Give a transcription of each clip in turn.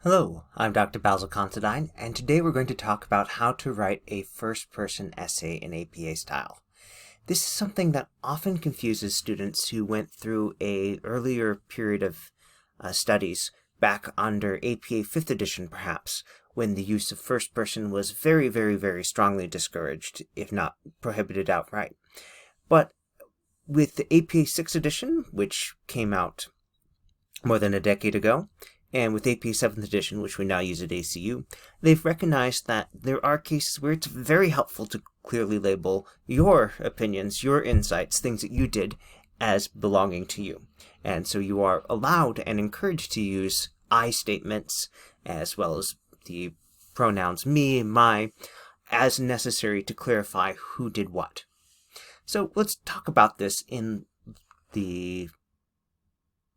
Hello, I'm Dr. Basil Considine, and today we're going to talk about how to write a first-person essay in APA style. This is something that often confuses students who went through an earlier period of studies back under APA 5th edition, perhaps, when the use of first person was very strongly discouraged, if not prohibited outright. But with the APA 6th edition, which came out more than a decade ago, and with APA 7th edition, which we now use at ACU, they've recognized that there are cases where it's very helpful to clearly label your opinions, your insights, things that you did as belonging to you. And so you are allowed and encouraged to use I statements as well as the pronouns me, my, as necessary to clarify who did what. So let's talk about this in the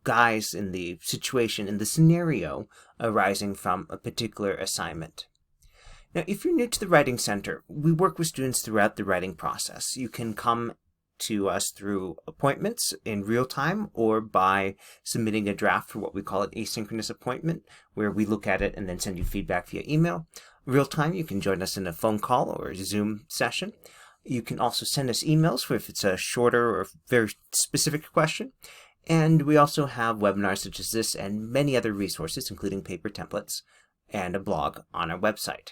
guise, in the situation, in the scenario arising from a particular assignment. Now, if you're new to the Writing Center, we work with students throughout the writing process. You can come to us through appointments in real time or by submitting a draft for what we call an asynchronous appointment, where we look at it and then send you feedback via email. Real time, you can join us in a phone call or a Zoom session. You can also send us emails if it's a shorter or very specific question. And we also have webinars such as this and many other resources, including paper templates and a blog on our website.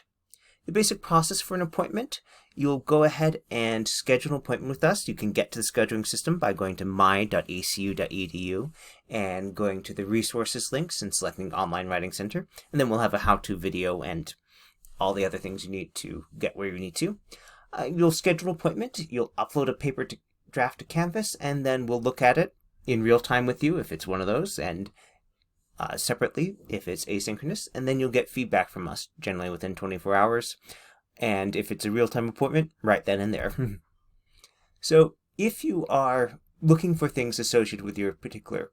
The basic process for an appointment: you'll go ahead and schedule an appointment with us. You can get to the scheduling system by going to my.acu.edu and going to the resources links and selecting Online Writing Center. And then we'll have a how-to video and all the other things you need to get where you need to. You'll schedule an appointment. You'll upload a paper draft to Canvas, and then we'll look at it in real time with you if it's one of those, and separately if it's asynchronous, and then you'll get feedback from us generally within 24 hours. And if it's a real-time appointment, right then and there. So if you are looking for things associated with your particular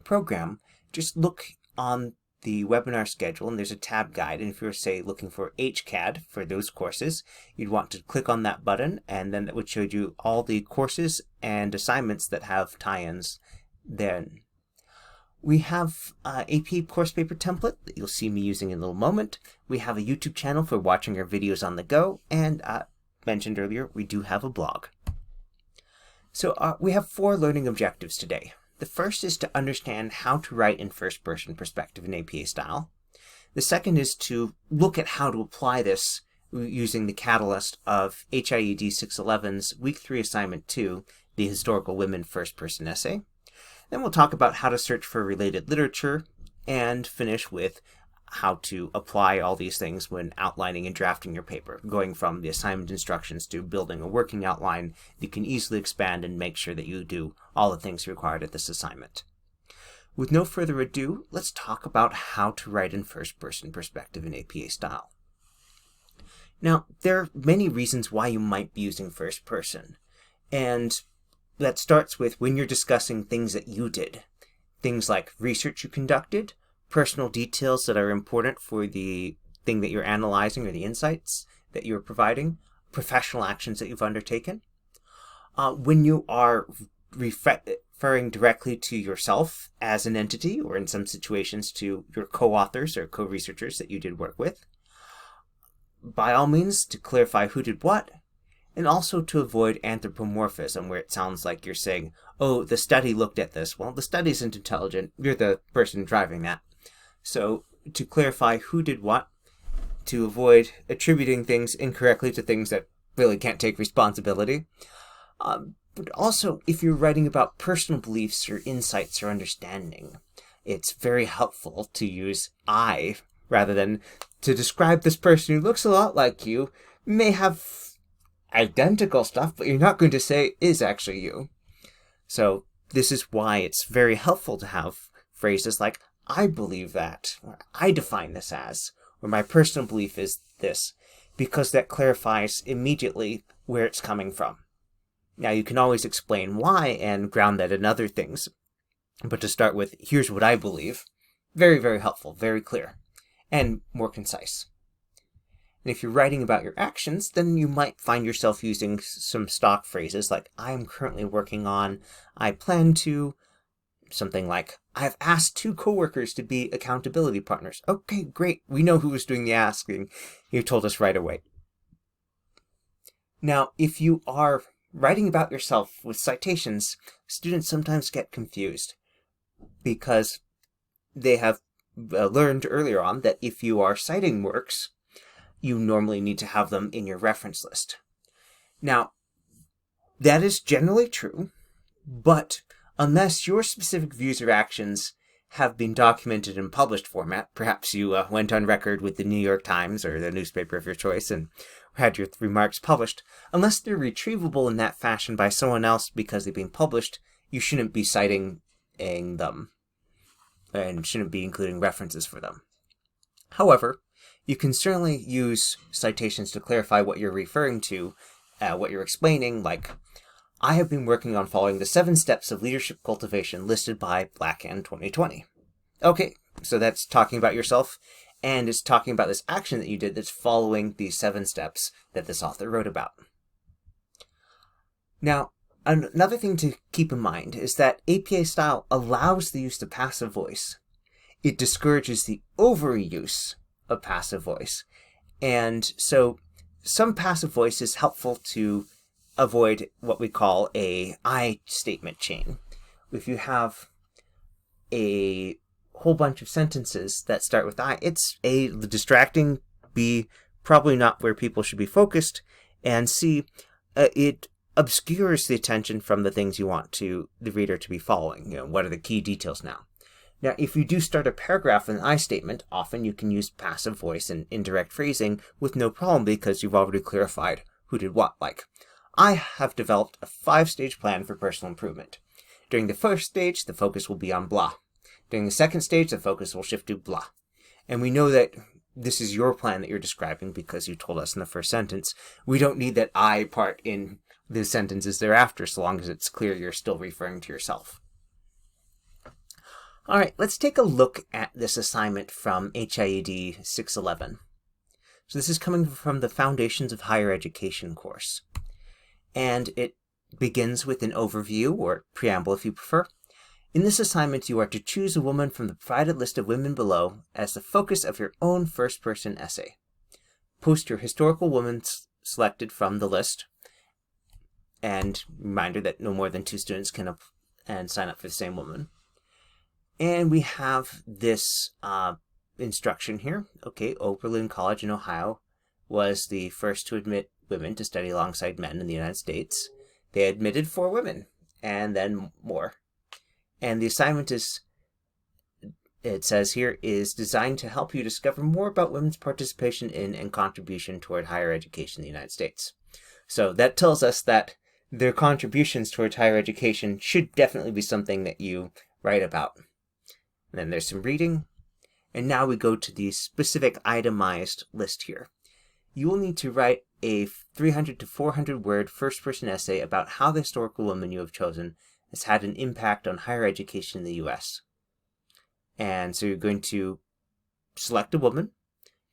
program, just look on the webinar schedule and there's a tab guide, and if you're, say, looking for HCAD for those courses, you'd want to click on that button, and then that would show you all the courses and assignments that have tie-ins. Then we have APA course paper template that you'll see me using in a little moment. We have a YouTube channel for watching our videos on the go, and mentioned earlier, we do have a blog. So we have 4 learning objectives today. The first is to understand how to write in first-person perspective in APA style. The second is to look at how to apply this using the catalyst of HIED 611's Week 3 Assignment 2, the Historical Women First-Person Essay. Then we'll talk about how to search for related literature, and finish with how to apply all these things when outlining and drafting your paper, going from the assignment instructions to building a working outline that you can easily expand and make sure that you do all the things required at this assignment. With no further ado, let's talk about how to write in first-person perspective in APA style. Now, there are many reasons why you might be using first person, and that starts with when you're discussing things that you did. Things like research you conducted, personal details that are important for the thing that you're analyzing or the insights that you're providing, professional actions that you've undertaken. When you are referring directly to yourself as an entity, or in some situations to your co-authors or co-researchers that you did work with. By all means, to clarify who did what, and also to avoid anthropomorphism, where it sounds like you're saying, oh, the study looked at this. Well, the study isn't intelligent. You're the person driving that. So to clarify who did what, to avoid attributing things incorrectly to things that really can't take responsibility. But also, if you're writing about personal beliefs or insights or understanding, it's very helpful to use I rather than to describe this person who looks a lot like you, may have identical stuff, but you're not going to say is actually you. So this is why it's very helpful to have phrases like, I believe that, or I define this as, or my personal belief is this, because that clarifies immediately where it's coming from. Now, you can always explain why and ground that in other things, but to start with, here's what I believe, very helpful, very clear, and more concise. And if you're writing about your actions, then you might find yourself using some stock phrases like, I am currently working on, I plan to, something like, I've asked 2 coworkers to be accountability partners. Okay, great. We know who was doing the asking. You told us right away. Now, if you are writing about yourself with citations, students sometimes get confused because they have learned earlier on that if you are citing works, you normally need to have them in your reference list. Now, that is generally true, but unless your specific views or actions have been documented in published format, perhaps you went on record with the New York Times or the newspaper of your choice and had your remarks published, unless they're retrievable in that fashion by someone else because they've been published, you shouldn't be citing them and shouldn't be including references for them. However, you can certainly use citations to clarify what you're referring to, what you're explaining, like, I have been working on following the 7 steps of leadership cultivation listed by Blackhand 2020. Okay, so that's talking about yourself, and it's talking about this action that you did that's following these 7 steps that this author wrote about. Now, another thing to keep in mind is that APA style allows the use of passive voice. It discourages the overuse of passive voice. And so some passive voice is helpful to avoid what we call a I statement chain. If you have a whole bunch of sentences that start with I, it's A, distracting, B, probably not where people should be focused, and C, it obscures the attention from the things you want the reader to be following. What are the key details now? Now, if you do start a paragraph with an I statement, often you can use passive voice and indirect phrasing with no problem because you've already clarified who did what. Like, I have developed a 5-stage plan for personal improvement. During the first stage, the focus will be on blah. During the second stage, the focus will shift to blah. And we know that this is your plan that you're describing because you told us in the first sentence. We don't need that I part in the sentences thereafter, so long as it's clear you're still referring to yourself. All right, let's take a look at this assignment from HIED 611. So this is coming from the Foundations of Higher Education course. And it begins with an overview, or preamble if you prefer. In this assignment, you are to choose a woman from the provided list of women below as the focus of your own first-person essay. Post your historical woman selected from the list. And reminder that no more than 2 students can sign up for the same woman. And we have this instruction here. Okay, Oberlin College in Ohio was the first to admit women to study alongside men in the United States. They admitted 4 women, and then more. And the assignment is, it says here, is designed to help you discover more about women's participation in and contribution toward higher education in the United States. So that tells us that their contributions towards higher education should definitely be something that you write about. And then there's some reading. And now we go to the specific itemized list here. You will need to write a 300 to 400 word first-person essay about how the historical woman you have chosen has had an impact on higher education in the U.S. And so you're going to select a woman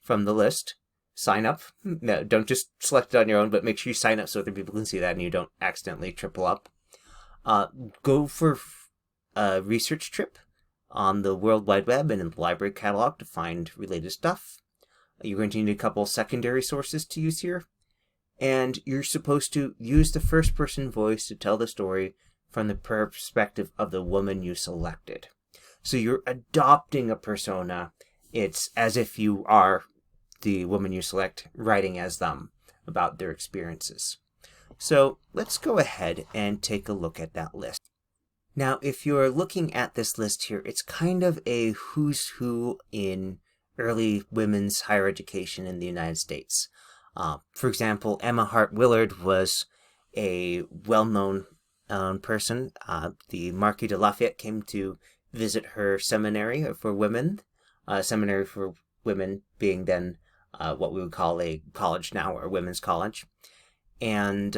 from the list, sign up. No, don't just select it on your own, but make sure you sign up so other people can see that and you don't accidentally triple up. Go for a research trip on the World Wide Web and in the library catalog to find related stuff. You're going to need a couple secondary sources to use here. And you're supposed to use the first-person voice to tell the story from the perspective of the woman you selected. So you're adopting a persona. It's as if you are the woman you select, writing as them about their experiences. So let's go ahead and take a look at that list. Now, if you're looking at this list here, it's kind of a who's who in early women's higher education in the United States. For example, Emma Hart Willard was a well-known person. The Marquis de Lafayette came to visit her seminary for women, seminary for women being then what we would call a college now, or women's college. And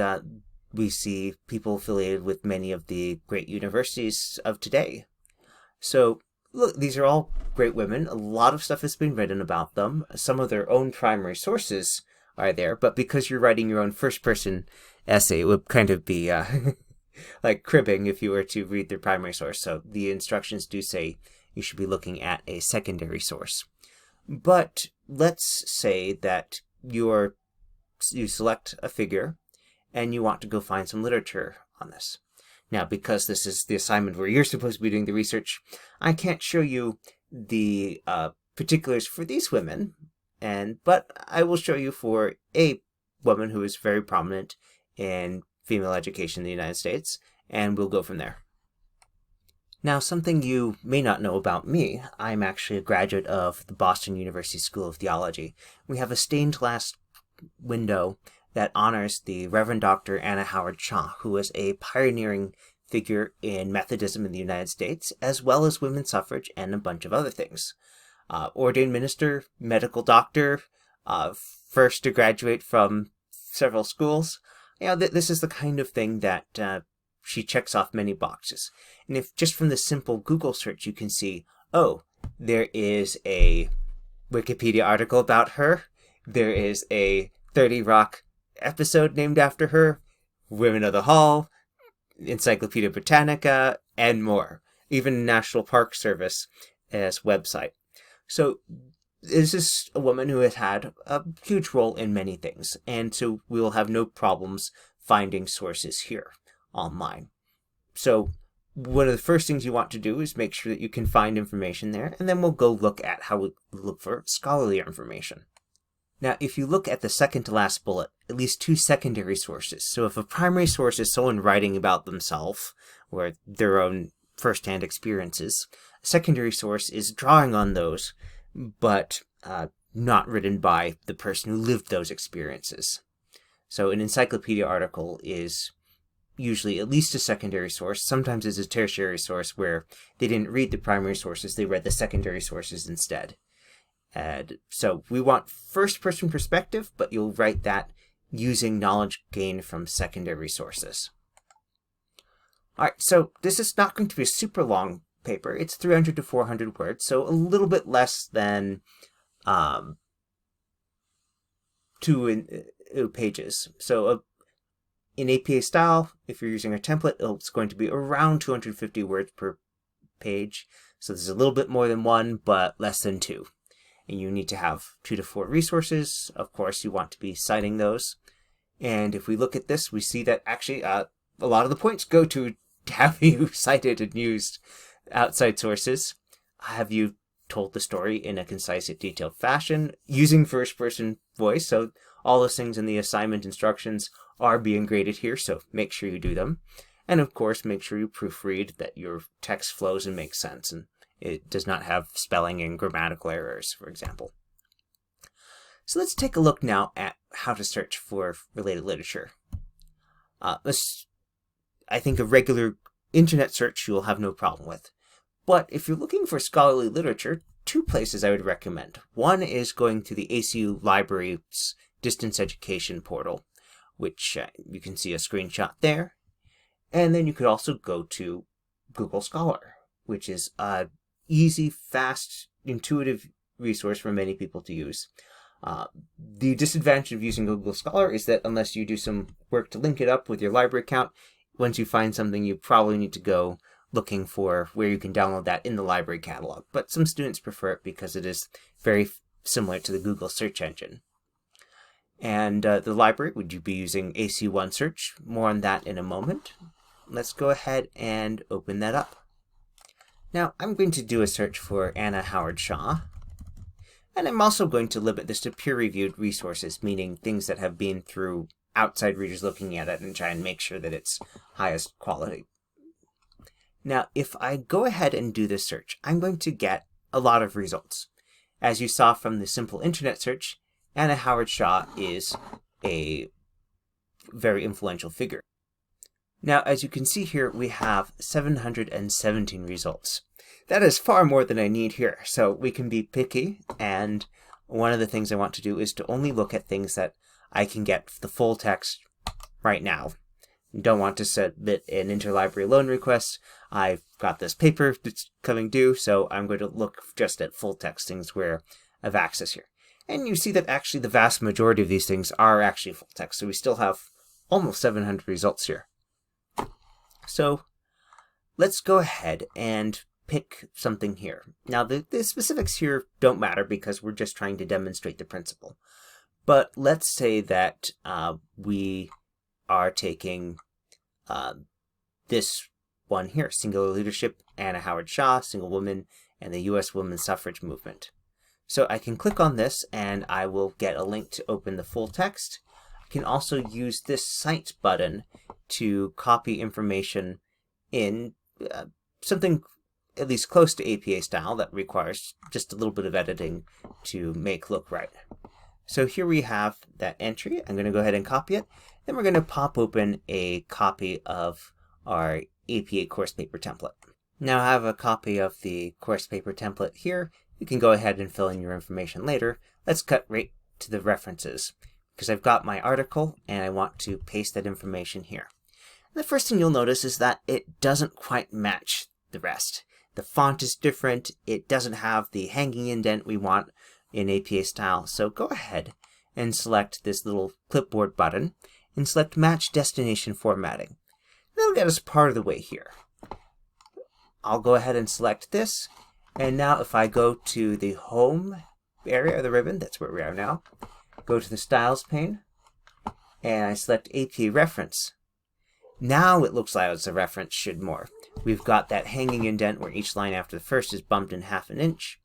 we see people affiliated with many of the great universities of today. So, look, these are all great women. A lot of stuff has been written about them. Some of their own primary sources are there, but because you're writing your own first-person essay, it would kind of be like cribbing if you were to read their primary source. So the instructions do say you should be looking at a secondary source. But let's say that you select a figure and you want to go find some literature on this. Now, because this is the assignment where you're supposed to be doing the research, I can't show you the particulars for these women, but I will show you for a woman who is very prominent in female education in the United States, and we'll go from there. Now, something you may not know about me, I'm actually a graduate of the Boston University School of Theology. We have a stained glass window that honors the Reverend Dr. Anna Howard Shaw, who was a pioneering figure in Methodism in the United States, as well as women's suffrage and a bunch of other things. Ordained minister, medical doctor, first to graduate from several schools. This is the kind of thing that she checks off many boxes. And if just from the simple Google search you can see, oh, there is a Wikipedia article about her, there is a 30 Rock episode named after her, Women of the Hall, Encyclopedia Britannica, and more. Even National Park Service as website. So this is a woman who has had a huge role in many things, and so we will have no problems finding sources here online. So one of the first things you want to do is make sure that you can find information there, and then we'll go look at how we look for scholarly information. Now, if you look at the second to last bullet, at least 2 secondary sources. So if a primary source is someone writing about themselves or their own first-hand experiences, a secondary source is drawing on those, but not written by the person who lived those experiences. So an encyclopedia article is usually at least a secondary source. Sometimes it's a tertiary source where they didn't read the primary sources, they read the secondary sources instead. And so we want first-person perspective, but you'll write that using knowledge gained from secondary sources. All right, so this is not going to be a super long paper. It's 300 to 400 words, so a little bit less than 2 pages. So in APA style, if you're using a template, it's going to be around 250 words per page. So there's a little bit more than 1, but less than 2. And you need to have 2 to 4 resources. Of course, you want to be citing those. And if we look at this, we see that actually a lot of the points go to have you cited and used outside sources. Have you told the story in a concise yet detailed fashion using first-person voice? So all those things in the assignment instructions are being graded here, so make sure you do them. And of course, make sure you proofread, that your text flows and makes sense, and it does not have spelling and grammatical errors, for example. So let's take a look now at how to search for related literature. I think a regular internet search you'll have no problem with. But if you're looking for scholarly literature, 2 places I would recommend. One is going to the ACU Library's Distance Education portal, which you can see a screenshot there. And then you could also go to Google Scholar, which is a easy, fast, intuitive resource for many people to use. The disadvantage of using Google Scholar is that unless you do some work to link it up with your library account, once you find something, you probably need to go looking for where you can download that in the library catalog. But some students prefer it because it is very similar to the Google search engine. And the library, would you be using ACU OneSearch? More on that in a moment. Let's go ahead and open that up. Now, I'm going to do a search for Anna Howard Shaw, and I'm also going to limit this to peer-reviewed resources, meaning things that have been through outside readers looking at it and try and make sure that it's highest quality. Now, if I go ahead and do this search, I'm going to get a lot of results. As you saw from the simple internet search, Anna Howard Shaw is a very influential figure. Now, as you can see here, we have 717 results. That is far more than I need here, so we can be picky, and one of the things I want to do is to only look at things that I can get the full text right now. Don't want to submit an interlibrary loan request. I've got this paper that's coming due, so I'm going to look just at full text things where I have access here. And you see that actually the vast majority of these things are actually full text, so we still have almost 700 results here. So let's go ahead and pick something here. Now the specifics here don't matter because we're just trying to demonstrate the principle. But let's say that we are taking this one here, Singular Leadership, Anna Howard Shaw, Single Woman, and the U.S. Women's Suffrage Movement. So I can click on this and I will get a link to open the full text. I can also use this Cite button to copy information in something at least close to APA style that requires just a little bit of editing to make look right. So here we have that entry. I'm going to go ahead and copy it. Then we're going to pop open a copy of our APA course paper template. Now I have a copy of the course paper template here. You can go ahead and fill in your information later. Let's cut right to the references because I've got my article and I want to paste that information here. The first thing you'll notice is that it doesn't quite match the rest. The font is different. It doesn't have the hanging indent we want in APA style. So go ahead and select this little clipboard button and select Match Destination Formatting. That'll get us part of the way here. I'll go ahead and select this. And now if I go to the home area of the ribbon, that's where we are now, go to the Styles pane, and I select APA Reference. Now it looks like it's a reference should more. We've got that hanging indent where each line after the first is bumped in 1/2 inch.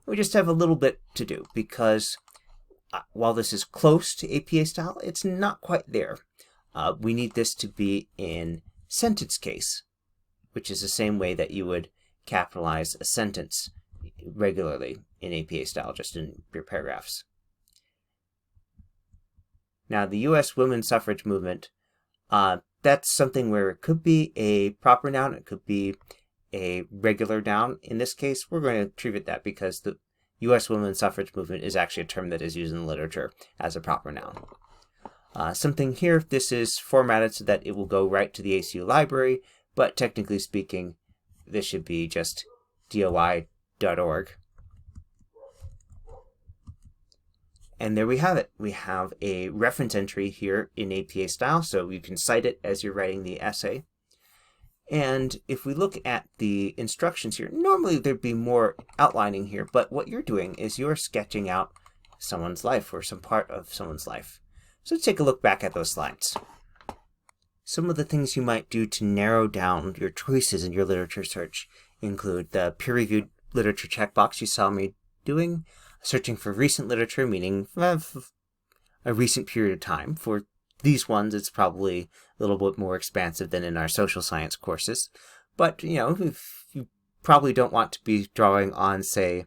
We just have a little bit to do because while this is close to APA style, it's not quite there. We need this to be in sentence case, which is the same way that you would capitalize a sentence regularly in APA style, just in your paragraphs. Now, the U.S. Women's Suffrage Movement, that's something where it could be a proper noun, it could be a regular noun. In this case, we're going to treat it that because the U.S. Women's Suffrage Movement is actually a term that is used in the literature as a proper noun. Something here, this is formatted so that it will go right to the ACU library, but technically speaking, this should be just doi.org. And there we have it. We have a reference entry here in APA style, so you can cite it as you're writing the essay. And if we look at the instructions here, normally there'd be more outlining here, but what you're doing is you're sketching out someone's life or some part of someone's life. So let's take a look back at those slides. Some of the things you might do to narrow down your choices in your literature search include the peer-reviewed literature checkbox you saw me doing, searching for recent literature, meaning a recent period of time. For these ones, it's probably a little bit more expansive than in our social science courses. But, if you probably don't want to be drawing on, say,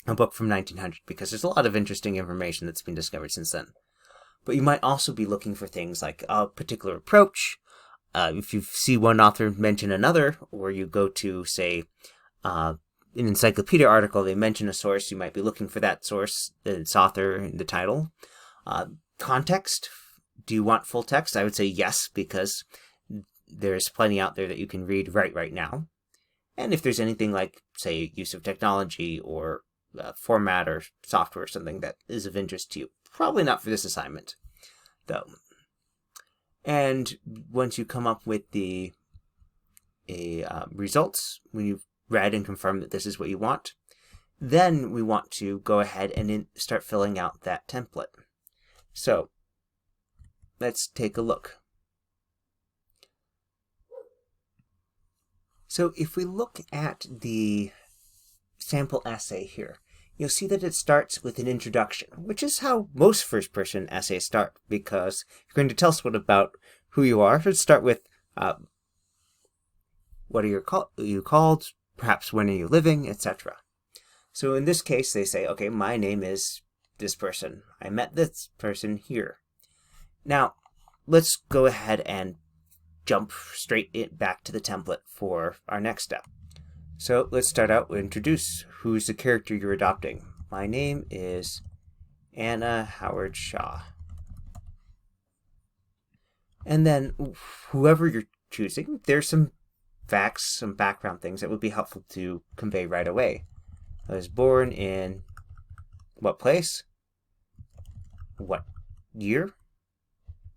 a book from 1900, because there's a lot of interesting information that's been discovered since then. But you might also be looking for things like a particular approach. If you see one author mention another, or you go to, say, an encyclopedia article, they mention a source, you might be looking for that source, its author, and the title. Context. Do you want full text? I would say yes, because there's plenty out there that you can read right now. And if there's anything like, say, use of technology or format or software or something that is of interest to you. Probably not for this assignment, though. And once you come up with the results, when you've read and confirmed that this is what you want, then we want to go ahead and start filling out that template. So let's take a look. So if we look at the sample essay here, you'll see that it starts with an introduction, which is how most first-person essays start, because you're going to tell us what about who you are. Let's start with what are you called, perhaps when are you living, etc. So in this case, they say, okay, my name is this person. I met this person here. Now, let's go ahead and jump straight back to the template for our next step. So let's start out with introduce. Who's the character you're adopting? My name is Anna Howard Shaw. And then whoever you're choosing, there's some facts, some background things that would be helpful to convey right away. I was born in what place? What year?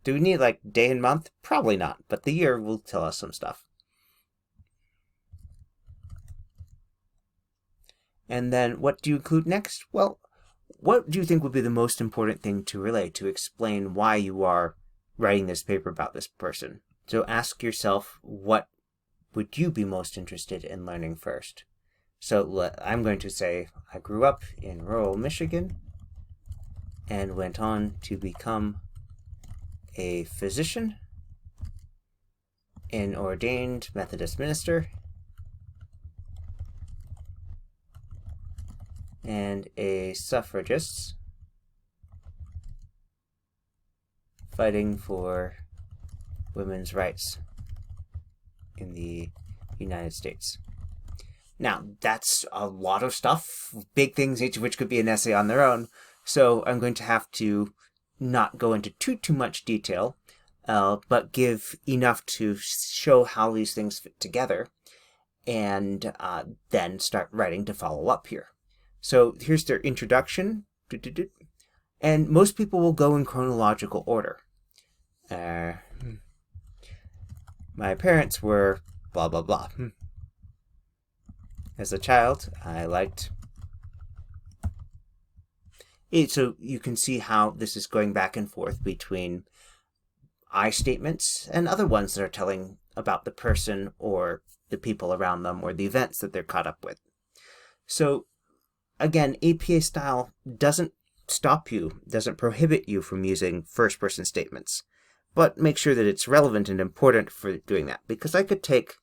Do we need like day and month? Probably not, but the year will tell us some stuff. And then what do you include next? Well, what do you think would be the most important thing to relay to explain why you are writing this paper about this person? So ask yourself, what would you be most interested in learning first? So I'm going to say, I grew up in rural Michigan and went on to become a physician, an ordained Methodist minister, and a suffragist fighting for women's rights in the United States. Now, that's a lot of stuff, big things, each of which could be an essay on their own, so I'm going to have to not go into too much detail, but give enough to show how these things fit together, and then start writing to follow up here. So here's their introduction, and most people will go in chronological order. My parents were blah blah blah. As a child, I liked it. So you can see how this is going back and forth between I statements and other ones that are telling about the person or the people around them or the events that they're caught up with. So again, APA style doesn't stop you, doesn't prohibit you from using first-person statements, but make sure that it's relevant and important for doing that. Because I could take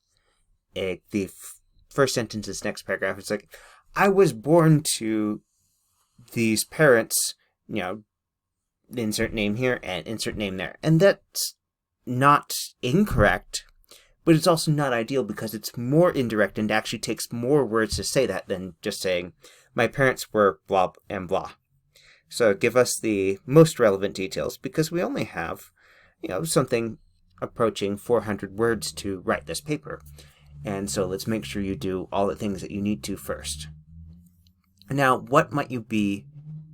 the first sentence, this next paragraph, it's like, I was born to these parents, insert name here and insert name there. And that's not incorrect, but it's also not ideal because it's more indirect and actually takes more words to say that than just saying, my parents were blah and blah. So give us the most relevant details because we only have, something approaching 400 words to write this paper. And so let's make sure you do all the things that you need to first. Now, what might you be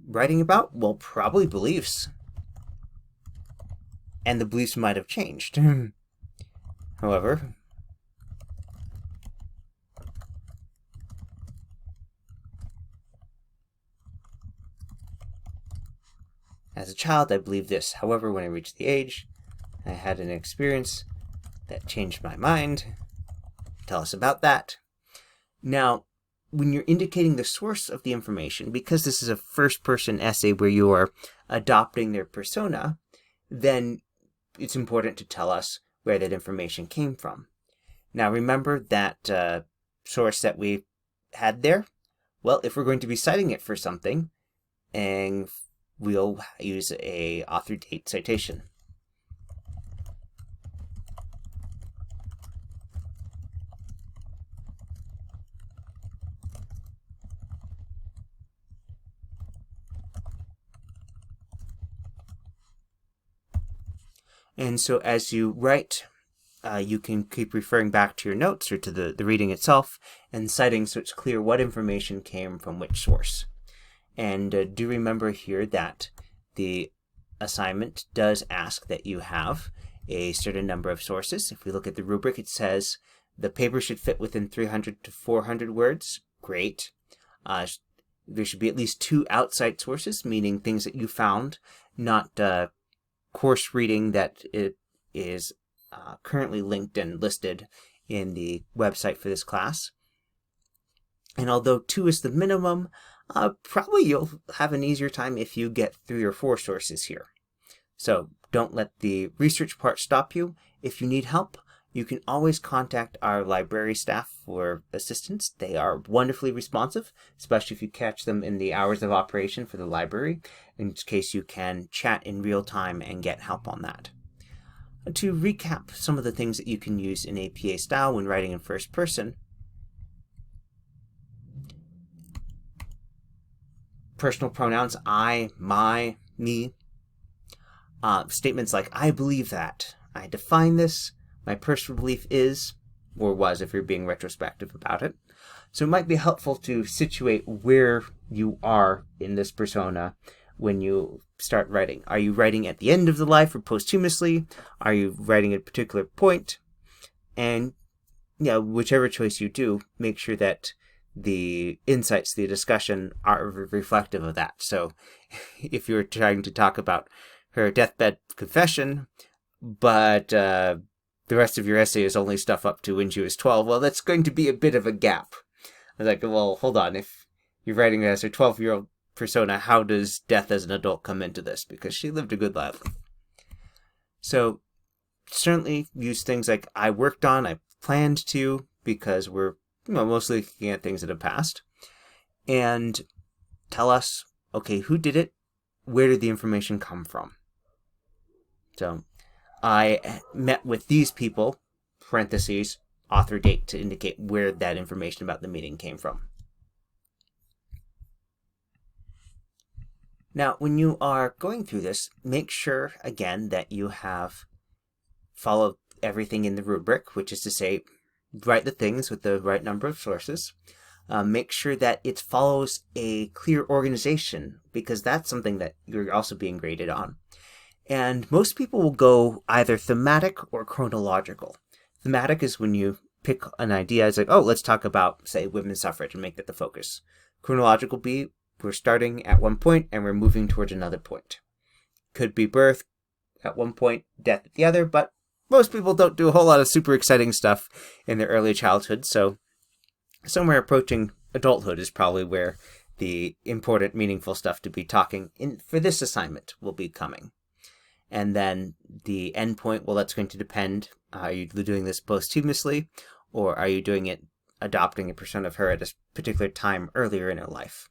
writing about? Well, probably beliefs. And the beliefs might have changed. However, as a child, I believed this. However, when I reached the age, I had an experience that changed my mind. Tell us about that. Now, when you're indicating the source of the information, because this is a first-person essay where you are adopting their persona, then it's important to tell us where that information came from. Now, remember that source that we had there? Well, if we're going to be citing it for something, and we'll use a author date citation. And so as you write, you can keep referring back to your notes or to the reading itself and citing so it's clear what information came from which source. And do remember here that the assignment does ask that you have a certain number of sources. If we look at the rubric, it says the paper should fit within 300 to 400 words. Great. There should be at least 2 outside sources, meaning things that you found, not course reading that it is currently linked and listed in the website for this class. And although 2 is the minimum, probably you'll have an easier time if you get 3 or 4 sources here. So don't let the research part stop you. If you need help, you can always contact our library staff for assistance. They are wonderfully responsive, especially if you catch them in the hours of operation for the library, in case you can chat in real time and get help on that. To recap some of the things that you can use in APA style when writing in first person, personal pronouns, I, my, me. Statements like, I believe that, I define this, my personal belief is, or was if you're being retrospective about it. So it might be helpful to situate where you are in this persona when you start writing. Are you writing at the end of the life or posthumously? Are you writing at a particular point? And whichever choice you do, make sure that the insights, the discussion are reflective of that. So if you're trying to talk about her deathbed confession, but the rest of your essay is only stuff up to when she was 12, well, that's going to be a bit of a gap. I was like, well, hold on. If you're writing it as her 12-year-old persona, how does death as an adult come into this? Because she lived a good life. So certainly use things like I worked on, I planned to, because we're mostly looking at things that have passed. And tell us, okay, who did it? Where did the information come from? So I met with these people, parentheses, author date, to indicate where that information about the meeting came from. Now, when you are going through this, make sure, again, that you have followed everything in the rubric, which is to say, write the things with the right number of sources. Make sure that it follows a clear organization, because that's something that you're also being graded on. And most people will go either thematic or chronological. Thematic is when you pick an idea, it's like, oh, let's talk about, say, women's suffrage and make that the focus. Chronological be, we're starting at one point and we're moving towards another point. Could be birth at one point, death at the other, but most people don't do a whole lot of super exciting stuff in their early childhood, so somewhere approaching adulthood is probably where the important, meaningful stuff to be talking in for this assignment will be coming. And then the end point, well, that's going to depend. Are you doing this posthumously, or are you doing it adopting a persona of her at a particular time earlier in her life?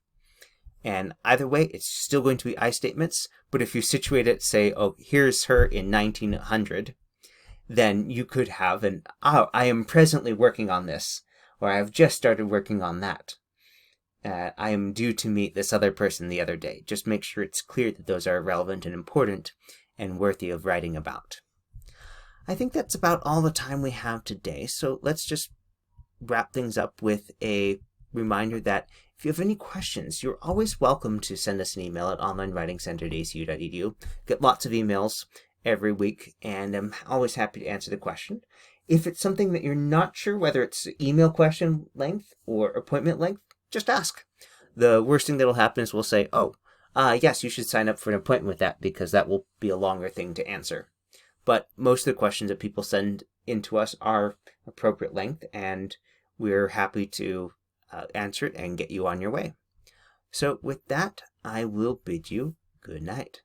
And either way, it's still going to be I statements, but if you situate it, say, oh, here's her in 1900, then you could have I am presently working on this, or I have just started working on that. I am due to meet this other person the other day. Just make sure it's clear that those are relevant and important and worthy of writing about. I think that's about all the time we have today, so let's just wrap things up with a reminder that if you have any questions, you're always welcome to send us an email at onlinewritingcenter@acu.edu. Get lots of emails every week, and I'm always happy to answer the question. If it's something that you're not sure, whether it's email question length or appointment length, just ask. The worst thing that'll happen is we'll say, oh, yes, you should sign up for an appointment with that, because that will be a longer thing to answer. But most of the questions that people send in to us are appropriate length, and we're happy to answer it and get you on your way. So with that, I will bid you good night.